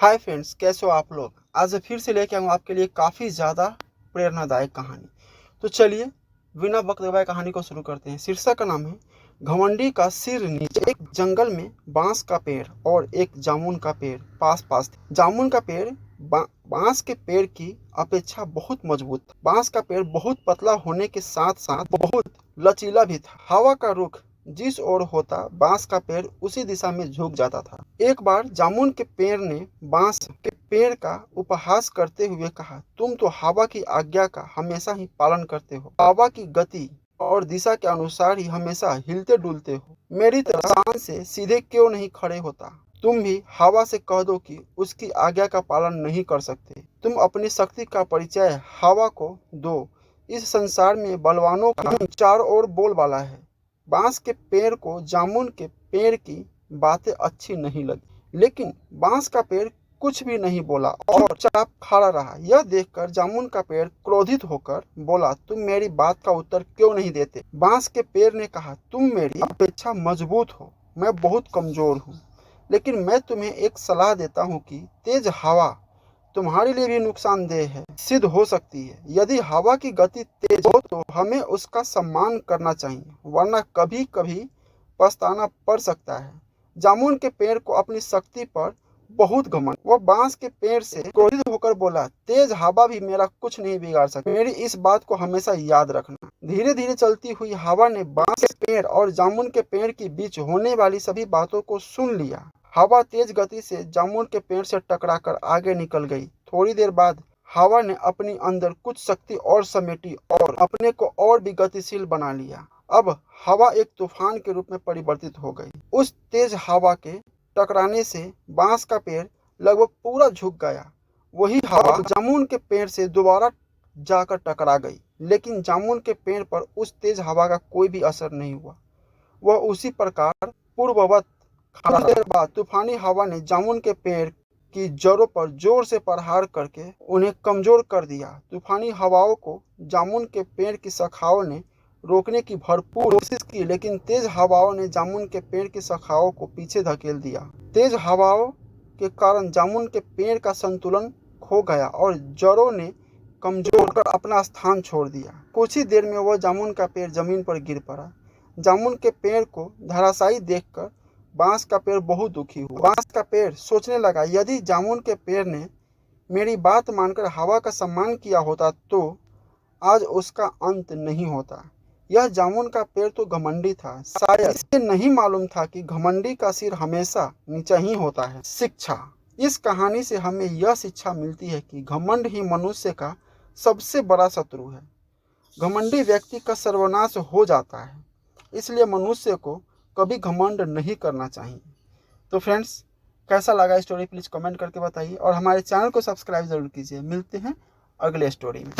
Hi friends, कैसे हो आप लोग। आज फिर से लेके आऊँ आपके लिए काफ़ी ज़्यादा प्रेरणादायक कहानी। तो चलिए बिना वक्त गवाए कहानी को शुरू करते हैं। शीर्षक का नाम है घमंडी का सिर नीचे। एक जंगल में बांस का पेड़ और एक जामुन का पेड़ पास पास थे। जामुन का पेड़ बांस के पेड़ की अपेक्षा बहुत मजबूत था। बांस का पेड़ बहुत पतला होने के साथ साथ बहुत लचीला भी था। हवा का रुख जिस ओर होता बांस का पेड़ उसी दिशा में झुक जाता था। एक बार जामुन के पेड़ ने बांस के पेड़ का उपहास करते हुए कहा, तुम तो हवा की आज्ञा का हमेशा ही पालन करते हो। हवा की गति और दिशा के अनुसार ही हमेशा हिलते डुलते हो। मेरी तरह शान से सीधे क्यों नहीं खड़े होता। तुम भी हवा से कह दो कि उसकी आज्ञा का पालन नहीं कर सकते। तुम अपनी शक्ति का परिचय हवा को दो। इस संसार में बलवानों का चारों ओर बोलबाला है। बांस के पेड़ को जामुन के पेड़ की बातें अच्छी नहीं लगी, लेकिन बांस का पेड़ कुछ भी नहीं बोला और चुपचाप खड़ा रहा। यह देखकर जामुन का पेड़ क्रोधित होकर बोला, तुम मेरी बात का उत्तर क्यों नहीं देते। बांस के पेड़ ने कहा, तुम मेरी अपेक्षा मजबूत हो, मैं बहुत कमजोर हूँ, लेकिन मैं तुम्हें एक सलाह देता हूँ कि तेज हवा तुम्हारे लिए भी नुकसानदेह है, सिद्ध हो सकती है। यदि हवा की गति तेज हो तो हमें उसका सम्मान करना चाहिए, वरना कभी कभी पछताना पड़ सकता है। जामुन के पेड़ को अपनी शक्ति पर बहुत घमंड। वह बांस के पेड़ से क्रोधित होकर बोला, तेज हवा भी मेरा कुछ नहीं बिगाड़ सकती। मेरी इस बात को हमेशा याद रखना। धीरे धीरे चलती हुई हवा ने बांस के पेड़ और जामुन के पेड़ के बीच होने वाली सभी बातों को सुन लिया। हवा तेज गति से जामुन के पेड़ से टकराकर आगे निकल गई। थोड़ी देर बाद हवा ने अपनी अंदर कुछ शक्ति और समेटी और अपने को और भी गतिशील बना लिया। अब हवा एक तूफान के रूप में परिवर्तित हो गई। उस तेज हवा के टकराने से बांस का पेड़ लगभग पूरा झुक गया। वही हवा जामुन के पेड़ से दोबारा जाकर टकरा गई, लेकिन जामुन के पेड़ पर उस तेज हवा का कोई भी असर नहीं हुआ। वह उसी प्रकार पूर्ववत खड़ा रहा। देर बाद तूफानी हवा ने जामुन के पेड़ की जड़ों पर जोर से प्रहार करके उन्हें कमजोर कर दिया। तूफानी हवाओं को जामुन के पेड़ की शाखाओं ने रोकने की भरपूर कोशिश की, लेकिन तेज हवाओं ने जामुन के पेड़ की शाखाओं को पीछे धकेल दिया। तेज हवाओं के कारण जामुन के पेड़ का संतुलन खो गया और जड़ों ने कमजोर कर अपना स्थान छोड़ दिया। कुछ ही देर में वह जामुन का पेड़ जमीन पर गिर पड़ा। जामुन के पेड़ को धराशायी देखकर बांस का पेड़ बहुत दुखी हुआ। बांस का पेड़ सोचने लगा, यदि जामुन के पेड़ ने मेरी बात मानकर हवा का सम्मान किया होता तो आज उसका अंत नहीं होता। यह जामुन का पेड़ तो घमंडी था, शायद इसे नहीं मालूम था कि घमंडी का सिर हमेशा नीचा ही होता है। शिक्षा। इस कहानी से हमें यह शिक्षा मिलती है कि घमंड ही मनुष्य का सबसे बड़ा शत्रु है। घमंडी व्यक्ति का सर्वनाश हो जाता है, इसलिए मनुष्य को कभी घमंड नहीं करना चाहिए। तो फ्रेंड्स, कैसा लगा स्टोरी प्लीज़ कमेंट करके बताइए और हमारे चैनल को सब्सक्राइब जरूर कीजिए। मिलते हैं अगले स्टोरी में।